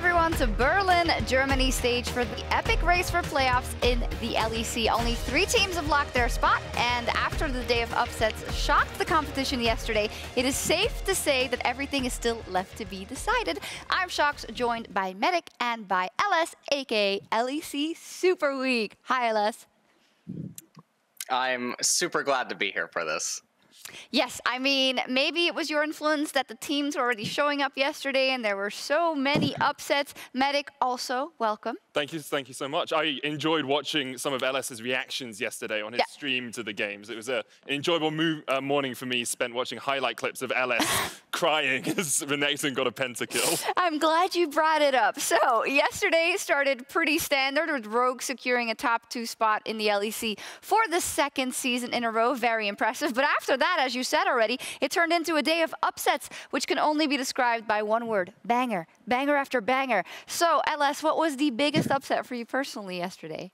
everyone to Berlin, Germany stage for the epic race for playoffs in the LEC. Only 3 teams have locked their spot, and after the day of upsets shocked the competition yesterday, it is safe to say that everything is still left to be decided. I'm Sjokz, joined by medic and by LS, aka LEC Super Week. Hi, LS. I'm super glad to be here for this. Yes, I mean, maybe it was your influence that the teams were already showing up yesterday and there were so many upsets. Medic, also, welcome. Thank you so much. I enjoyed watching some of LS's reactions yesterday on his stream to the games. It was an enjoyable morning for me, spent watching highlight clips of LS crying as Renekton got a pentakill. I'm glad you brought it up. So, yesterday started pretty standard with Rogue securing a top 2 spot in the LEC for the 2nd season in a row. Very impressive. But after that, as you said already, it turned into a day of upsets, which can only be described by one word: banger. Banger after banger. So, LS, what was the biggest upset for you personally yesterday?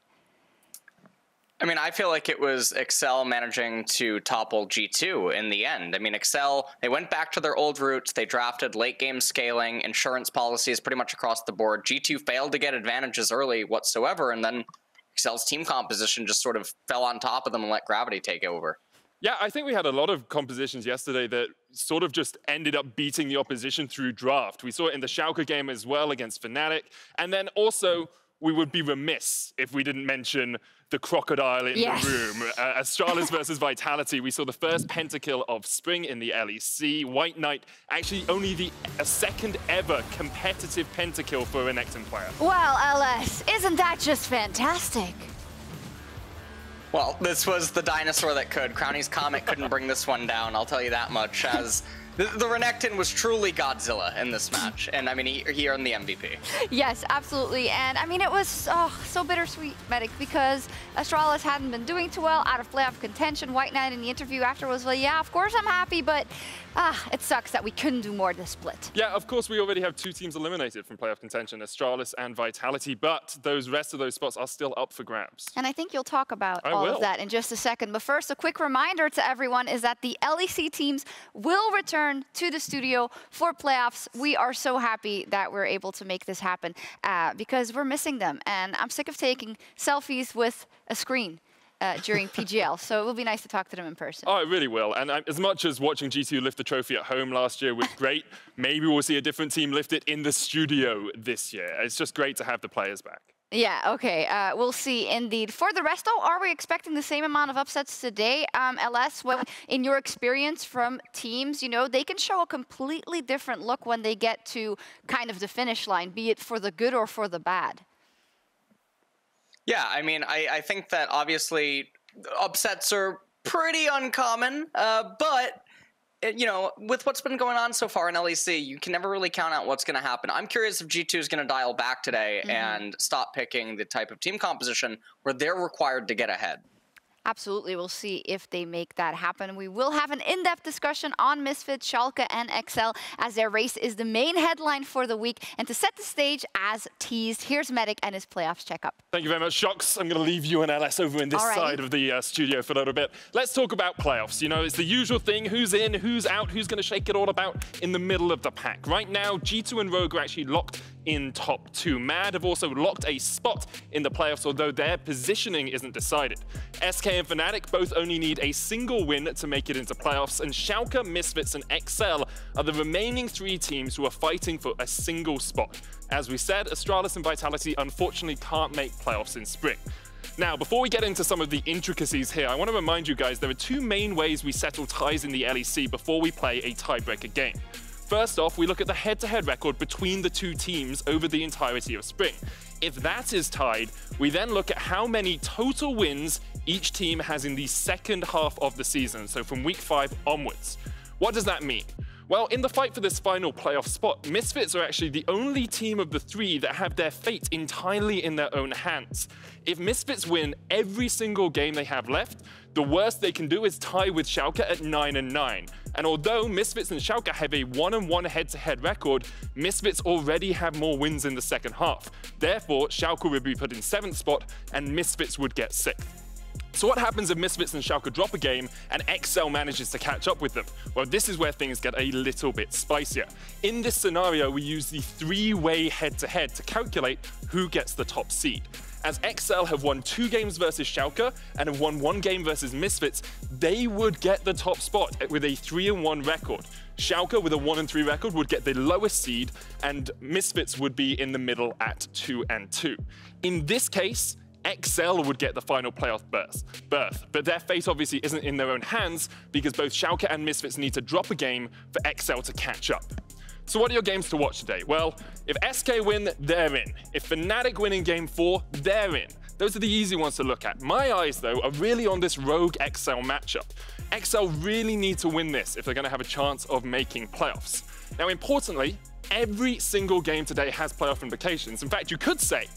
I mean, I feel like it was Excel managing to topple G2 in the end. I mean, Excel, they went back to their old roots. They drafted late game scaling, insurance policies pretty much across the board. G2 failed to get advantages early whatsoever, and then Excel's team composition just sort of fell on top of them and let gravity take over. Yeah, I think we had a lot of compositions yesterday that sort of just ended up beating the opposition through draft. We saw it in the Sjokz game as well against Fnatic. And then also, we would be remiss if we didn't mention the crocodile in the room. Astralis versus Vitality, we saw the first pentakill of spring in the LEC. White Knight, actually only a 2nd ever competitive pentakill for a Renekton player. Well, LS, isn't that just fantastic? Well, this was the dinosaur that could. Crowny's Comet couldn't bring this one down, I'll tell you that much, as the Renekton was truly Godzilla in this match. And I mean, he earned the MVP. Yes, absolutely. And I mean, it was so bittersweet, medic, because Astralis hadn't been doing too well, out of playoff contention. White Knight in the interview after was like, yeah, of course I'm happy, but it sucks that we couldn't do more this split. Yeah, of course, we already have 2 teams eliminated from playoff contention, Astralis and Vitality, but those rest of those spots are still up for grabs. And I think you'll talk about all of that in just a second. But first, a quick reminder to everyone is that the LEC teams will return to the studio for playoffs. We are so happy that we're able to make this happen because we're missing them. And I'm sick of taking selfies with a screen during PGL, so it will be nice to talk to them in person. Oh, it really will. And as much as watching G2 lift the trophy at home last year was great, maybe we'll see a different team lift it in the studio this year. It's just great to have the players back. Yeah, okay, we'll see indeed. For the rest though, are we expecting the same amount of upsets today? LS, well, in your experience from teams, you know, they can show a completely different look when they get to kind of the finish line, be it for the good or for the bad. Yeah, I mean, I think that obviously upsets are pretty uncommon, but you know, with what's been going on so far in LEC, you can never really count out what's going to happen. I'm curious if G2 is going to dial back today and stop picking the type of team composition where they're required to get ahead. Absolutely, we'll see if they make that happen. We will have an in-depth discussion on Misfits, Schalke, and Excel, as their race is the main headline for the week. And to set the stage, as teased, here's Medic and his playoffs checkup. Thank you very much, Sjokz. I'm going to leave you and LS over in this side of the studio for a little bit. Let's talk about playoffs. You know, it's the usual thing: who's in, who's out, who's going to shake it all about in the middle of the pack. Right now, G2 and Rogue are actually locked in top 2. Mad have also locked a spot in the playoffs, although their positioning isn't decided. SK and Fnatic both only need a single win to make it into playoffs, and Schalke, Misfits, and Excel are the remaining 3 teams who are fighting for a single spot. As we said, Astralis and Vitality unfortunately can't make playoffs in spring. Now, before we get into some of the intricacies here, I want to remind you guys there are 2 main ways we settle ties in the LEC before we play a tiebreaker game. First off, we look at the head-to-head record between the 2 teams over the entirety of spring. If that is tied, we then look at how many total wins each team has in the 2nd half of the season, so from week 5 onwards. What does that mean? Well, in the fight for this final playoff spot, Misfits are actually the only team of the 3 that have their fate entirely in their own hands. If Misfits win every single game they have left, the worst they can do is tie with Schalke at 9-9. And although Misfits and Schalke have a 1-1 head-to-head record, Misfits already have more wins in the 2nd half. Therefore, Schalke would be put in 7th spot and Misfits would get 6th. So what happens if Misfits and Sjokz drop a game and XL manages to catch up with them? Well, this is where things get a little bit spicier. In this scenario, we use the 3-way head-to-head to calculate who gets the top seed. As XL have won 2 games versus Sjokz and have won 1 game versus Misfits, they would get the top spot with a 3-1 record. Sjokz with a 1-3 record would get the lowest seed, and Misfits would be in the middle at 2-2. In this case, XL would get the final playoff berth, but their fate obviously isn't in their own hands because both Sjokz and Misfits need to drop a game for XL to catch up. So what are your games to watch today? Well, if SK win, they're in. If Fnatic win in Game 4, they're in. Those are the easy ones to look at. My eyes, though, are really on this Rogue XL matchup. XL really need to win this if they're going to have a chance of making playoffs. Now, importantly, every single game today has playoff implications. In fact, you could say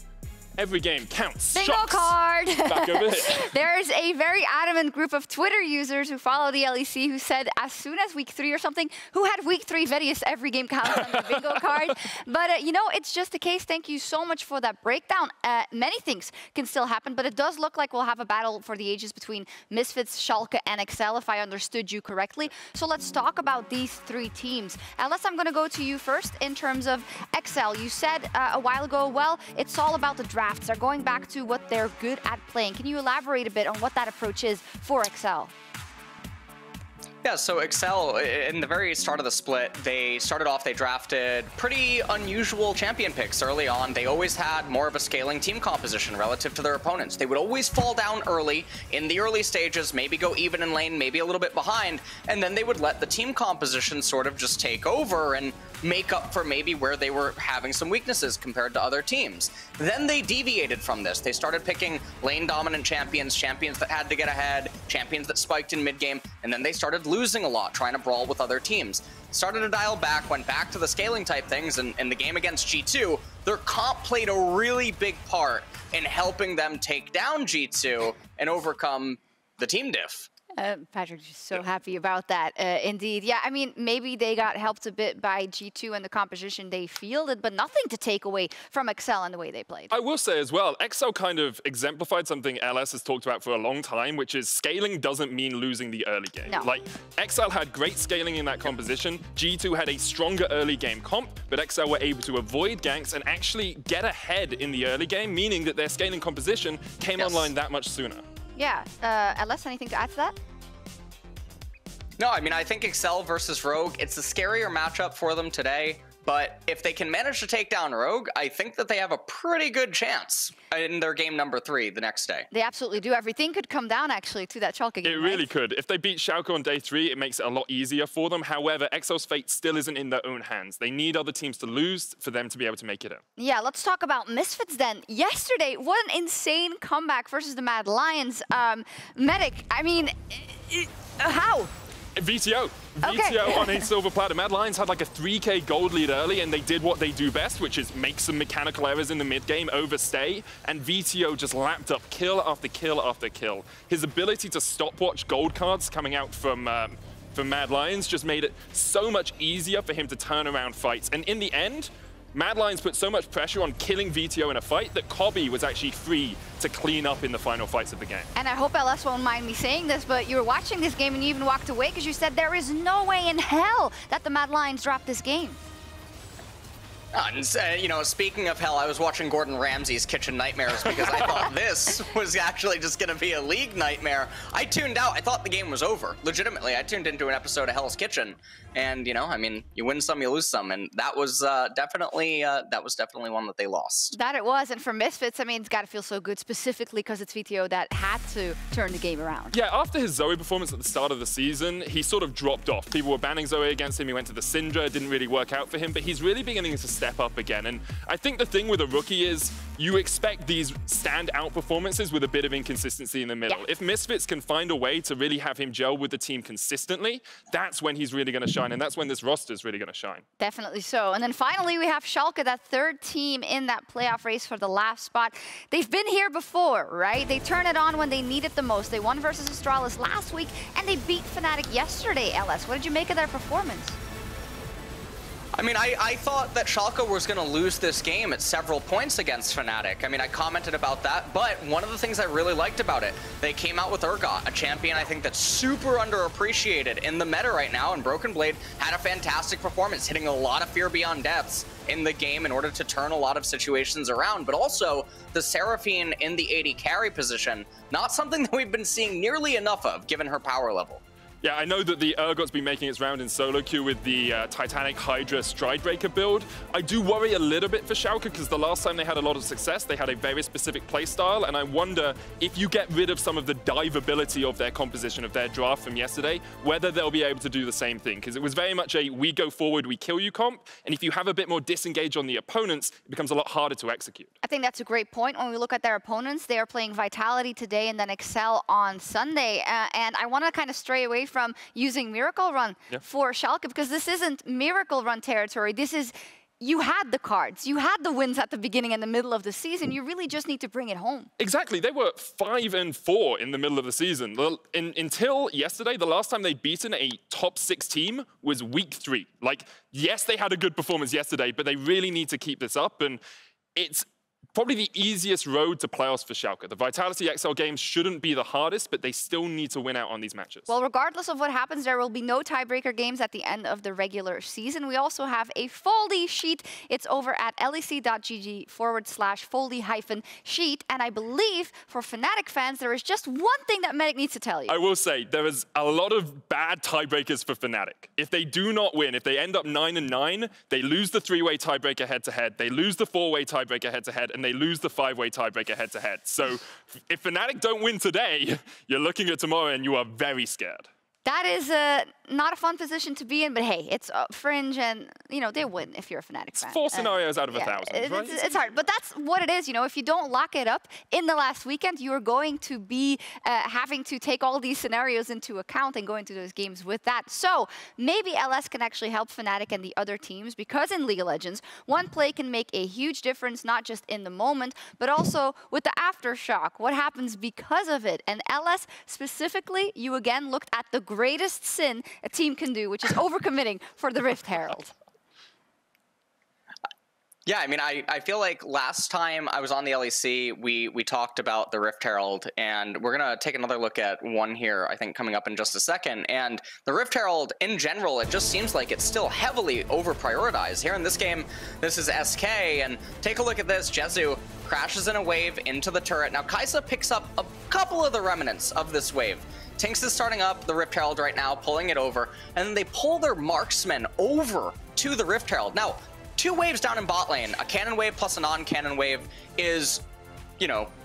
every game counts. Bingo Sjokz. card! Back over here. There's a very adamant group of Twitter users who follow the LEC who said as soon as week 3 or something, who had week 3 videos, every game counts on the bingo card. But, you know, it's just the case. Thank you so much for that breakdown. Many things can still happen, but it does look like we'll have a battle for the ages between Misfits, Sjokz, and XL, if I understood you correctly. So let's talk about these 3 teams. Unless I'm going to go to you first in terms of XL. You said a while ago, well, it's all about the drafts. They're going back to what they're good at playing. Can you elaborate a bit on what that approach is for XL? Yeah, so XL, in the very start of the split, they drafted pretty unusual champion picks early on. They always had more of a scaling team composition relative to their opponents. They would always fall down early, in the early stages, maybe go even in lane, maybe a little bit behind, and then they would let the team composition sort of just take over and make up for maybe where they were having some weaknesses compared to other teams. Then they deviated from this. They started picking lane-dominant champions, champions that had to get ahead, champions that spiked in mid-game, and then they started losing a lot, trying to brawl with other teams. Started to dial back, went back to the scaling type things, and in the game against G2, their comp played a really big part in helping them take down G2 and overcome the team diff. Patrick's just so happy about that. Indeed. Yeah, I mean, maybe they got helped a bit by G2 and the composition they fielded, but nothing to take away from XL and the way they played. I will say as well, XL kind of exemplified something LS has talked about for a long time, which is scaling doesn't mean losing the early game. No. Like, XL had great scaling in that composition. G2 had a stronger early game comp, but XL were able to avoid ganks and actually get ahead in the early game, meaning that their scaling composition came online that much sooner. Yeah. LS, anything to add to that? No, I mean, I think XL versus Rogue, it's a scarier matchup for them today. But if they can manage to take down Rogue, I think that they have a pretty good chance in their game number 3 the next day. They absolutely do. Everything could come down, actually, to that Sjokz game. It really could. If they beat Sjokz on day 3, it makes it a lot easier for them. However, XL's fate still isn't in their own hands. They need other teams to lose for them to be able to make it in. Yeah, let's talk about Misfits then. Yesterday, what an insane comeback versus the Mad Lions. Medic, I mean, how? VTO. Okay. VTO on a silver platter. Mad Lions had like a 3k gold lead early, and they did what they do best, which is make some mechanical errors in the mid game, overstay, and VTO just lapped up kill after kill after kill. His ability to stopwatch gold cards coming out from Mad Lions just made it so much easier for him to turn around fights. And in the end, Mad Lions put so much pressure on killing VTO in a fight that Cobby was actually free to clean up in the final fights of the game. And I hope LS won't mind me saying this, but you were watching this game and you even walked away because you said there is no way in hell that the Mad Lions dropped this game. You know, speaking of hell, I was watching Gordon Ramsay's Kitchen Nightmares because I thought this was actually just going to be a league nightmare. I tuned out. I thought the game was over. Legitimately, I tuned into an episode of Hell's Kitchen, and you know, I mean, you win some, you lose some, and that was definitely one that they lost. That it was, and for Misfits, I mean, it's got to feel so good, specifically because it's VTO that had to turn the game around. Yeah, after his Zoe performance at the start of the season, he sort of dropped off. People were banning Zoe against him. He went to the Syndra. It didn't really work out for him, but he's really beginning to step up again. And I think the thing with a rookie is you expect these standout performances with a bit of inconsistency in the middle. Yeah. If Misfits can find a way to really have him gel with the team consistently, that's when he's really going to shine, and that's when this roster is really going to shine. Definitely so. And then finally, we have Sjokz, that third team in that playoff race for the last spot. They've been here before, right? They turn it on when they need it the most. They won versus Astralis last week, and they beat Fnatic yesterday, LS. What did you make of their performance? I mean, I thought that Sjokz was going to lose this game at several points against Fnatic. I mean, I commented about that, but one of the things I really liked about it, they came out with Urgot, a champion I think that's super underappreciated in the meta right now, and Broken Blade had a fantastic performance, hitting a lot of Fear Beyond Deaths in the game in order to turn a lot of situations around, but also the Seraphine in the AD carry position, not something that we've been seeing nearly enough of, given her power level. Yeah, I know that the Urgot's been making its round in solo queue with the Titanic Hydra Stridebreaker build. I do worry a little bit for Sjokz because the last time they had a lot of success, they had a very specific playstyle, and I wonder if you get rid of some of the diveability of their composition, of their draft from yesterday, whether they'll be able to do the same thing, because it was very much a we go forward, we kill you comp, and if you have a bit more disengage on the opponents, it becomes a lot harder to execute. I think that's a great point. When we look at their opponents, they are playing Vitality today and then Excel on Sunday, and I want to kind of stray away from using Miracle Run for Sjokz, because this isn't Miracle Run territory. This is, you had the cards, you had the wins at the beginning and the middle of the season. You really just need to bring it home. Exactly. They were 5-4 in the middle of the season. Until yesterday, the last time they'd beaten a top 6 team was week 3. Like, yes, they had a good performance yesterday, but they really need to keep this up, and it's probably the easiest road to playoffs for Sjokz. The Vitality XL games shouldn't be the hardest, but they still need to win out on these matches. Well, regardless of what happens, there will be no tiebreaker games at the end of the regular season. We also have a Foldy sheet. It's over at lec.gg/Foldy-sheet. And I believe for Fnatic fans, there is just one thing that Medic needs to tell you. I will say, there is a lot of bad tiebreakers for Fnatic. If they do not win, if they end up 9-9, they lose the 3-way tiebreaker head-to-head, they lose the 4-way tiebreaker head-to-head, and they lose the 5-way tiebreaker head-to-head. So if Fnatic don't win today, you're looking at tomorrow and you are very scared. That is not a fun position to be in, but hey, it's Fringe, and they win if you're a Fnatic fan. 4 scenarios out of 1,000, right? It's hard, but that's what it is. If you don't lock it up in the last weekend, you are going to be having to take all these scenarios into account and go into those games with that. So maybe LS can actually help Fnatic and the other teams, because in League of Legends, one play can make a huge difference, not just in the moment, but also with the aftershock, what happens because of it. And LS specifically, you again looked at the greatest sin a team can do, which is overcommitting for the Rift Herald. Yeah, I mean, I feel like last time I was on the LEC, we talked about the Rift Herald, and we're going to take another look at one here, I think, coming up in just a second. And the Rift Herald, in general, it just seems like it's still heavily over-prioritized. Here in this game, this is SK, and take a look at this. Jezu crashes in a wave into the turret. Now, Kai'Sa picks up a couple of the remnants of this wave. Tinks is starting up the Rift Herald right now, pulling it over, and then they pull their marksmen over to the Rift Herald. Now, 2 waves down in bot lane, a cannon wave plus a non-cannon wave is,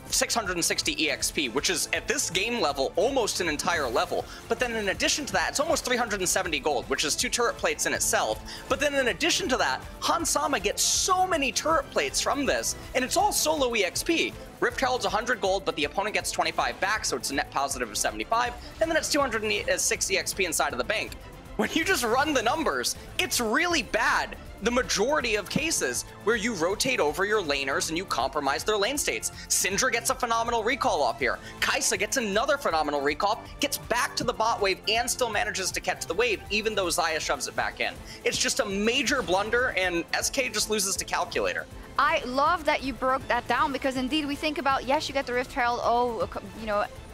660 EXP, which is at this game level almost an entire level. But then in addition to that, it's almost 370 gold, which is 2 turret plates in itself. But then in addition to that, Hansama gets so many turret plates from this, and it's all solo EXP. Rift Herald's 100 gold, but the opponent gets 25 back, so it's a net positive of 75, and then it's 206 EXP inside of the bank. When you just run the numbers, it's really bad. The majority of cases where you rotate over your laners and you compromise their lane states. Syndra gets a phenomenal recall off here. Kai'Sa gets another phenomenal recall, gets back to the bot wave and still manages to catch the wave, even though Xayah shoves it back in. It's just a major blunder, and SK just loses to Calculator. I love that you broke that down, because indeed we think about, yes, you get the Rift Herald,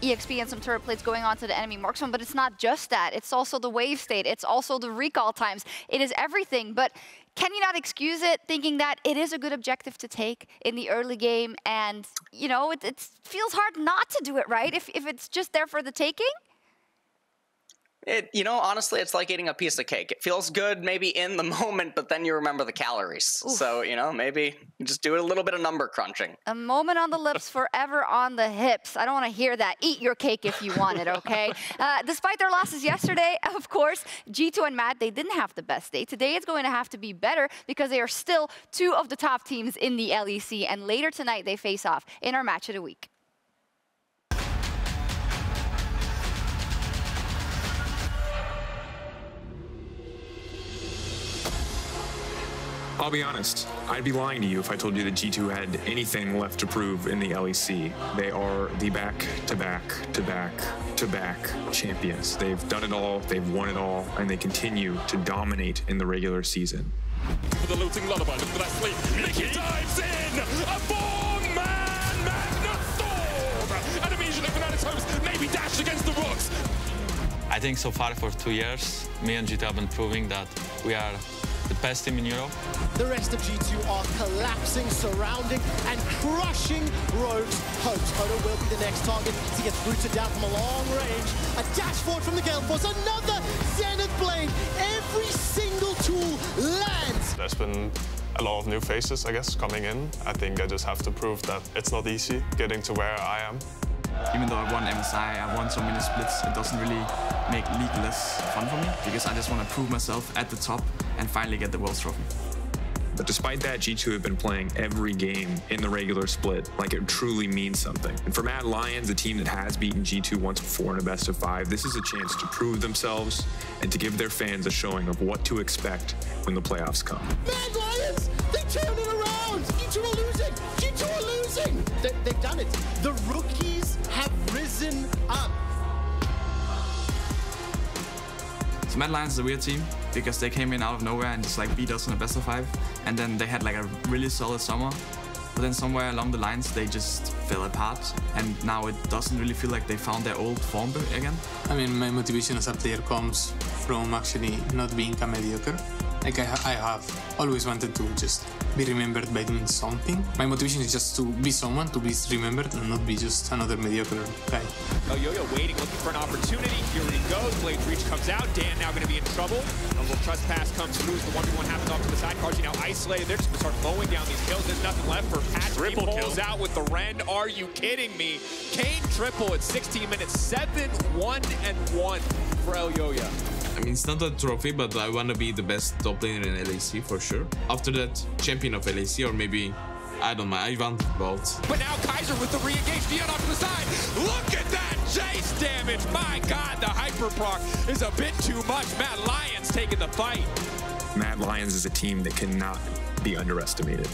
EXP and some turret plates going on to the enemy marksman, but it's not just that. It's also the wave state. It's also the recall times. It is everything. But can you not excuse it, thinking that it is a good objective to take in the early game, and, it feels hard not to do it, right? If it's just there for the taking? Honestly, it's like eating a piece of cake. It feels good maybe in the moment, but then you remember the calories. Oof. So, maybe just do a little bit of number crunching. A moment on the lips, forever on the hips. I don't want to hear that. Eat your cake if you want it, okay? Despite their losses yesterday, of course, G2 and Matt, they didn't have the best day. Today it's going to have to be better, because they are still 2 of the top teams in the LEC. And later tonight, they face off in our match of the week. I'll be honest, I'd be lying to you if I told you that G2 had anything left to prove in the LEC. They are the back-to-back champions. They've done it all, they've won it all, and they continue to dominate in the regular season. For the looting lullaby, look for that sleep. Mickey dives in! A 4-man Magnastorm! And immediately Fnatic's hopes maybe dash against the rocks. I think so far for 2 years, me and G2 have been proving that we are the best team in Europe. The rest of G2 are collapsing, surrounding, and crushing Rogue's hopes. Hodo will be the next target. He gets rooted down from a long range. A dash forward from the Gale Force. Another Zenith Blade. Every single tool lands. There's been a lot of new faces, I guess, coming in. I think I just have to prove that it's not easy getting to where I am. Even though I won MSI, I won so many splits, it doesn't really make League less fun for me, because I just want to prove myself at the top and finally get the World's Trophy. But despite that, G2 have been playing every game in the regular split like it truly means something. And for Mad Lions, a team that has beaten G2 once before in a best of 5, this is a chance to prove themselves and to give their fans a showing of what to expect when the playoffs come. Mad Lions! They turned it around! G2 are losing! G2 are losing! They've done it. The rookies have risen up. So Mad Lions is a weird team, because they came in out of nowhere and just like beat us in a best of 5, and then they had like a really solid summer, but then somewhere along the lines they just fell apart, and now it doesn't really feel like they found their old form again. I mean, my motivation as a player comes from actually not being a mediocre. Like I have always wanted to just be remembered by doing something. My motivation is just to be someone, to be remembered, and not be just another mediocre guy. Oh, Yo-Yo waiting, looking for an opportunity. Here he goes. Blade's reach comes out. Dan now going to be in trouble. A little trespass comes through. The 1v1 happens off to the side. Carzzy now isolated. They're just going to start mowing down these kills. There's nothing left for Patrick. He pulls out with the Ren. Are you kidding me? Kane triple at 16 minutes. 7-1-1 for El Yo-Yo. I mean, it's not a trophy, but I want to be the best top laner in LEC for sure. After that, champion of LEC, or maybe, I don't mind, I want both. But now Kaiser with the re-engage, Dion off to the side. Look at that chase damage. My God, the hyper proc is a bit too much. Mad Lions taking the fight. Mad Lions is a team that cannot be underestimated.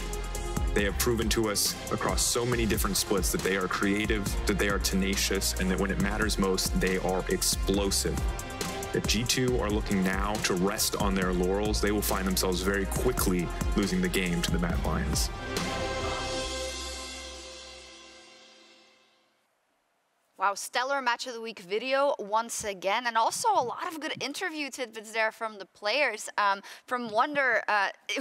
They have proven to us across so many different splits that they are creative, that they are tenacious, and that when it matters most, they are explosive. If G2 are looking now to rest on their laurels, they will find themselves very quickly losing the game to the Mad Lions. Wow, stellar match of the week video once again, and also a lot of good interview tidbits there from the players. From Wonder,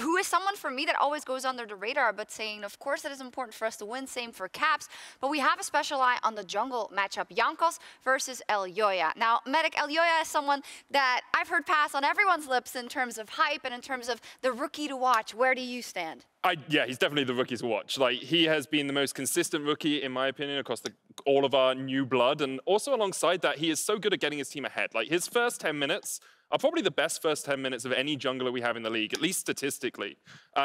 who is someone for me that always goes under the radar, but saying, of course, it is important for us to win. Same for Caps, but we have a special eye on the jungle matchup: Jankos versus El Yo-Yo. Now, Medic, El Yo-Yo is someone that I've heard pass on everyone's lips in terms of hype and in terms of the rookie to watch. Where do you stand? Yeah, he's definitely the rookie to watch. Like, he has been the most consistent rookie, in my opinion, across all of our new blood. And also alongside that, he is so good at getting his team ahead. Like, his first 10 minutes are probably the best first 10 minutes of any jungler we have in the league, at least statistically.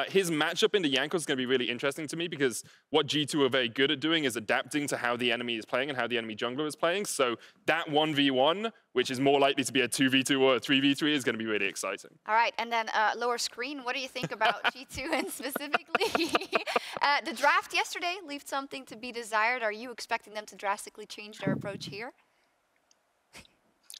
His matchup into Jankos is going to be really interesting to me, because what G2 are very good at doing is adapting to how the enemy is playing and how the enemy jungler is playing. So that 1v1, which is more likely to be a 2v2 or a 3v3, is going to be really exciting. All right, and then lower screen, what do you think about G2 and specifically the draft yesterday left something to be desired? Are you expecting them to drastically change their approach here?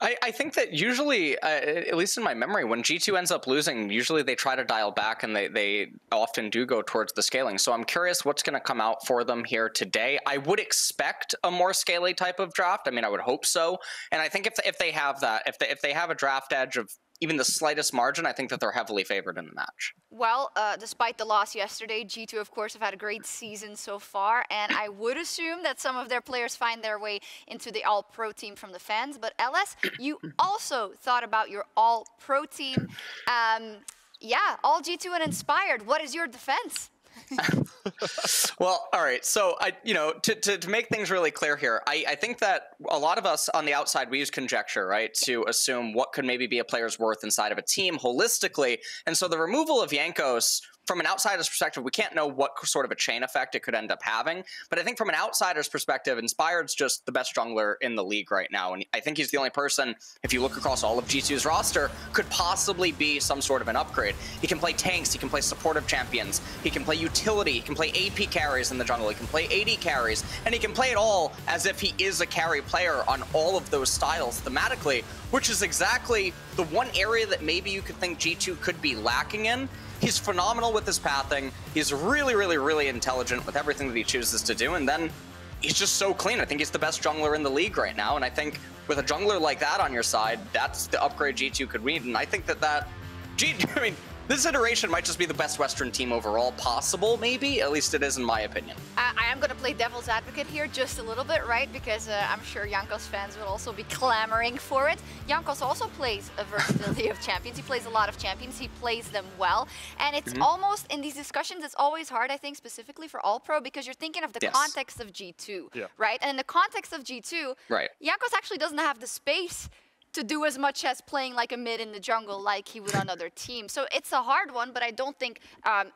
I think that usually, at least in my memory, when G2 ends up losing, usually they try to dial back, and they often do go towards the scaling. So I'm curious what's going to come out for them here today. I would expect a more scaly type of draft. I mean, I would hope so. And I think if they have that, if they have a draft edge of even the slightest margin, I think that they're heavily favored in the match. Well, despite the loss yesterday, G2, of course, have had a great season so far, and I would assume that some of their players find their way into the all-pro team from the fans. But LS, you also thought about your all-pro team. Yeah, all G2 and inspired. What is your defense? Well, all right. So, to make things really clear here, I think that a lot of us on the outside, we use conjecture, right, to assume what could maybe be a player's worth inside of a team holistically. And so the removal of Jankos, from an outsider's perspective, we can't know what sort of a chain effect it could end up having. But I think from an outsider's perspective, Inspired's just the best jungler in the league right now. And I think he's the only person, if you look across all of G2's roster, could possibly be some sort of an upgrade. He can play tanks, he can play supportive champions, he can play utility, he can play AP carries in the jungle, he can play AD carries, and he can play it all as if he is a carry player on all of those styles thematically, which is exactly the one area that maybe you could think G2 could be lacking in. he's phenomenal with his pathing. He's really, really, really intelligent with everything that he chooses to do. And then he's just so clean. I think he's the best jungler in the league right now. And I think with a jungler like that on your side, that's the upgrade G2 could need. And I think that I mean, this iteration might just be the best Western team overall possible, maybe. At least it is in my opinion. I am going to play devil's advocate here just a little bit, right? Because I'm sure Jankos fans will also be clamoring for it. Jankos also plays a versatility of champions. He plays a lot of champions. He plays them well. And it's almost, in these discussions, it's always hard, I think, specifically for All Pro, because you're thinking of the context of G2, right? And in the context of G2, Jankos actually doesn't have the space to do as much as playing like a mid in the jungle like he would on other teams. So it's a hard one, but I don't think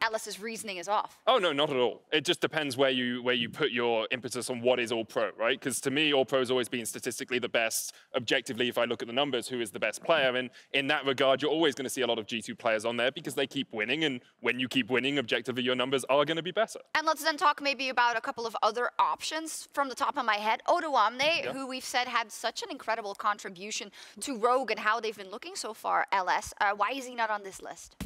Ellis's reasoning is off. Oh, no, not at all. It just depends where you put your impetus on what is All-Pro, right? Because to me, All-Pro's always been statistically the best. Objectively, if I look at the numbers, who is the best player? And in that regard, you're always going to see a lot of G2 players on there because they keep winning. And when you keep winning, objectively, your numbers are going to be better. And let's then talk maybe about a couple of other options from the top of my head. Odoamne, who we've said had such an incredible contribution to Rogue and how they've been looking so far, LS. Why is he not on this list?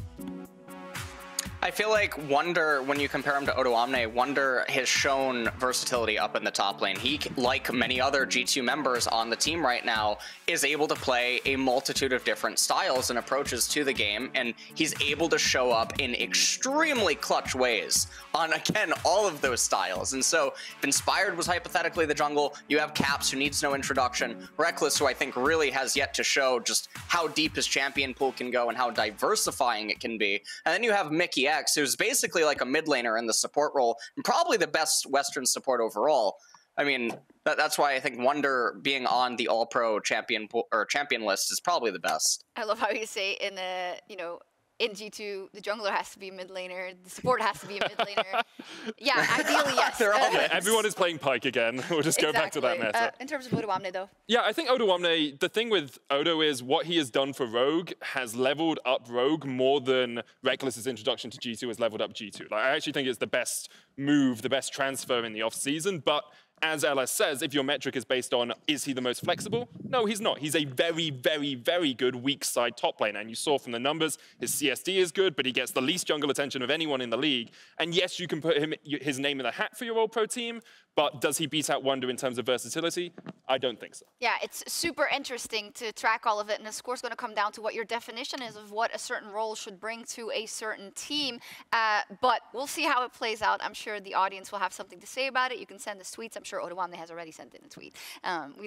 I feel like Wunder, when you compare him to Odoamne, Wunder has shown versatility up in the top lane. He, like many other G2 members on the team right now, is able to play a multitude of different styles and approaches to the game, and he's able to show up in extremely clutch ways on, again, all of those styles. And so, if Inspired was hypothetically the jungle, you have Caps, who needs no introduction, Reckless, who I think really has yet to show just how deep his champion pool can go and how diversifying it can be. And then you have Mickey X, who's basically like a mid laner in the support role, and probably the best Western support overall. I mean, that's why I think Wunder being on the All-Pro champion list is probably the best. I love how you say in the, in G2, the jungler has to be a mid laner, the support has to be a mid laner. Yeah, ideally, yes. Everyone is playing Pyke again. We'll just go back to that meta. In terms of Odoamne, though. Yeah, I think Odoamne, the thing with Odo is what he has done for Rogue has leveled up Rogue more than Reckless's introduction to G2 has leveled up G2. Like, I actually think it's the best move, the best transfer in the off-season, but as LS says, if your metric is based on, is he the most flexible? No, he's not. He's a very, very, very good weak side top laner. And you saw from the numbers, his CSD is good, but he gets the least jungle attention of anyone in the league. And yes, you can put his name in the hat for your All-Pro team, but does he beat out Wunder in terms of versatility? I don't think so. Yeah, it's super interesting to track all of it. And the score's going to come down to what your definition is of what a certain role should bring to a certain team. But we'll see how it plays out. I'm sure the audience will have something to say about it. You can send us tweets. I'm sure Odoamne has already sent in a tweet.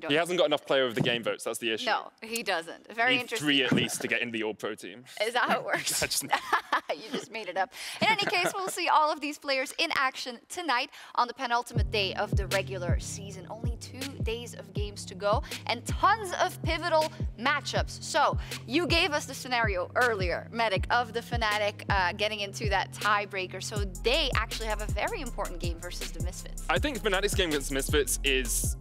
He hasn't got enough player of the game votes. That's the issue. No, he doesn't. Very interesting. 3 at least to get into the All-Pro team. Is that how it works? You just made it up. In any case, we'll see all of these players in action tonight on the penultimate day of the regular season. Only 2 days of games to go and tons of pivotal matchups. So you gave us the scenario earlier, Medic, of the Fnatic getting into that tiebreaker. So they actually have a very important game versus the Misfits. I think Fnatic's game against Misfits is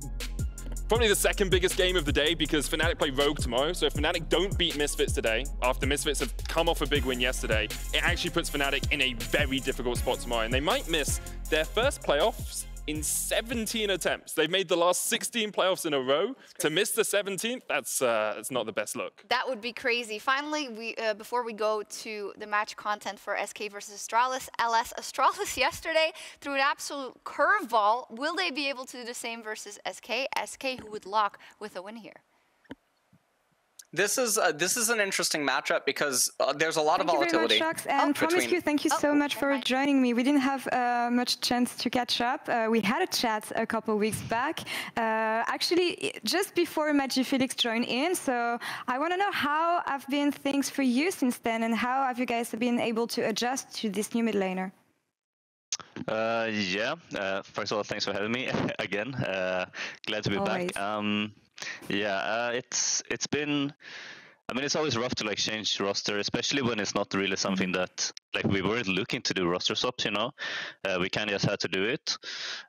probably the second biggest game of the day because Fnatic play Rogue tomorrow. So if Fnatic don't beat Misfits today, after Misfits have come off a big win yesterday, it actually puts Fnatic in a very difficult spot tomorrow. And they might miss their first playoffs in 17 attempts. They've made the last 16 playoffs in a row. To miss the 17th, that's not the best look. That would be crazy. Finally, before we go to the match content for SK versus Astralis, LS Astralis yesterday threw an absolute curveball. Will they be able to do the same versus SK? SK who would lock with a win here. This is an interesting matchup because there's a lot of volatility. Thank you very much, Sjokz. And promisq, thank you so much for joining me. We didn't have much chance to catch up. We had a chat a couple weeks back, actually just before Felix joined in. So I want to know how have been things for you since then, and how have you guys been able to adjust to this new mid laner? First of all, thanks for having me again. Glad to be back. It's been, I mean, it's always rough to like change roster, especially when it's not really something that like we weren't looking to do roster swaps, we kind of just had to do it.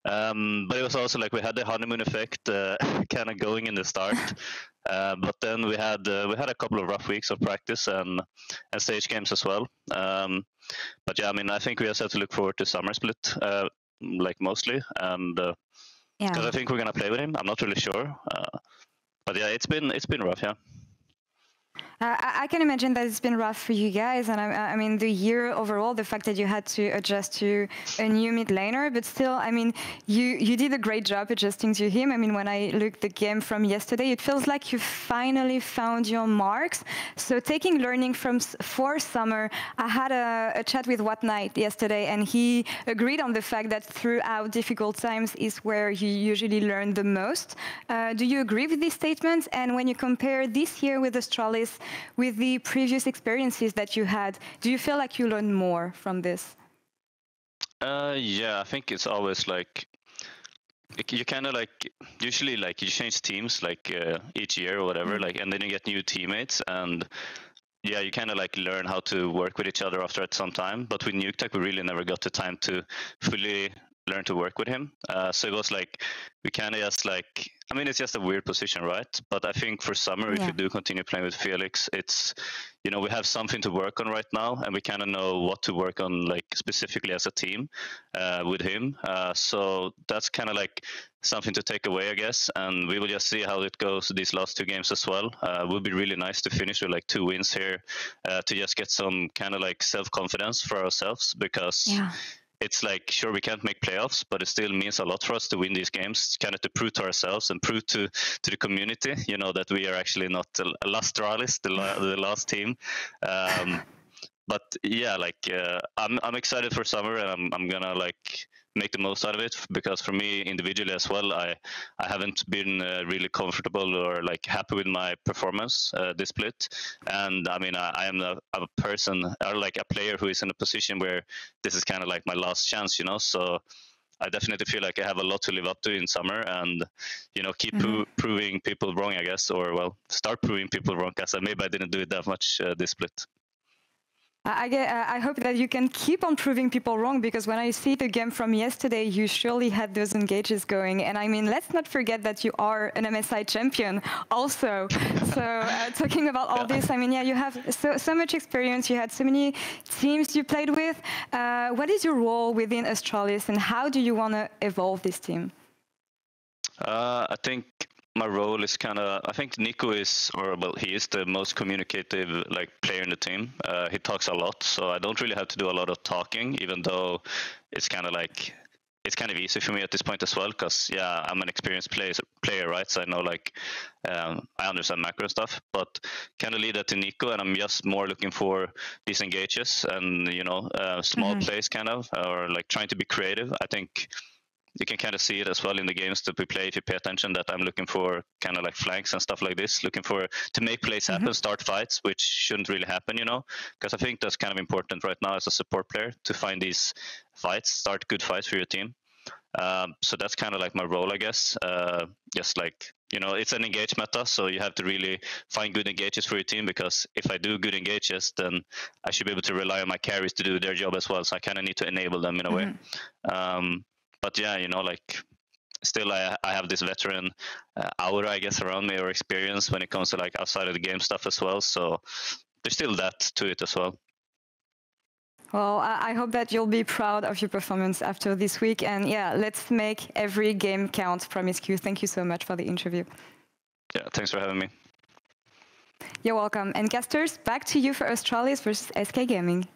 But it was also like we had the honeymoon effect kind of going in the start. But then we had a couple of rough weeks of practice and stage games as well. But yeah, I mean, I think we just have to look forward to summer split, like mostly, and because I think we're gonna play with him. I'm not really sure, but yeah, it's been rough, yeah. I can imagine that it's been rough for you guys, and I mean the year overall, the fact that you had to adjust to a new mid laner, but still, I mean, you did a great job adjusting to him. I mean, when I looked the game from yesterday, it feels like you finally found your marks. So taking learning for summer, I had a chat with What Knight yesterday, and he agreed on the fact that throughout difficult times is where you usually learn the most. Do you agree with these statements? And when you compare this year with Astralis, with the previous experiences that you had, do you feel like you learn more from this? Yeah, I think it's always like you kind of like usually like you change teams like each year or whatever, like, and then you get new teammates, and yeah, you kind of like learn how to work with each other after some time. But with NukeTech, we really never got the time to fully learn to work with him. So it was like we kind of just like, I mean, it's just a weird position, right? But I think for summer, if we do continue playing with Felix, it's, you know, we have something to work on right now, and we kind of know what to work on, like specifically as a team with him. So that's kind of like something to take away, I guess. And we will just see how it goes these last 2 games as well. It would be really nice to finish with like 2 wins here to just get some kind of like self-confidence for ourselves, because it's like, sure, we can't make playoffs, but it still means a lot for us to win these games, kind of to prove to ourselves and prove to the community, you know, that we are actually not Astralis, the last team. But yeah, like I'm excited for summer, and I'm gonna like make the most out of it, because for me individually as well, I haven't been really comfortable or like happy with my performance this split. And I mean, I am a person or like a player who is in a position where this is kind of like my last chance, you know. So I definitely feel like I have a lot to live up to in summer, and you know, keep proving people wrong, I guess, or well, start proving people wrong, because maybe I didn't do it that much this split. I hope that you can keep on proving people wrong, because when I see the game from yesterday, you surely had those engages going. And I mean, let's not forget that you are an MSI champion also. So talking about all this, I mean, yeah, you have so much experience. You had so many teams you played with. What is your role within Astralis, and how do you want to evolve this team? I think my role is kind of, I think Nico is, or well, he is the most communicative like player in the team. He talks a lot, so I don't really have to do a lot of talking, even though it's kind of like, it's kind of easy for me at this point as well, because yeah, I'm an experienced player, right? So I know like, I understand macro stuff, but kind of leave that to Nico, and I'm just more looking for these engages and, you know, small plays kind of, or like trying to be creative. I think you can kind of see it as well in the games that we play if you pay attention, that I'm looking for kind of like flanks and stuff like this, looking for to make plays happen, start fights, which shouldn't really happen, you know, because I think that's kind of important right now as a support player, to find these fights, start good fights for your team. So that's kind of like my role, I guess. Just like, you know, it's an engage meta, so you have to really find good engages for your team, because if I do good engages, then I should be able to rely on my carries to do their job as well. So I kind of need to enable them in a way. But yeah, you know, like still I have this veteran aura, I guess, around me, or experience when it comes to like outside of the game stuff as well. So there's still that to it as well. Well, I hope that you'll be proud of your performance after this week. And yeah, let's make every game count, promisq. Thank you so much for the interview. Yeah, thanks for having me. You're welcome. And casters, back to you for Astralis versus SK Gaming.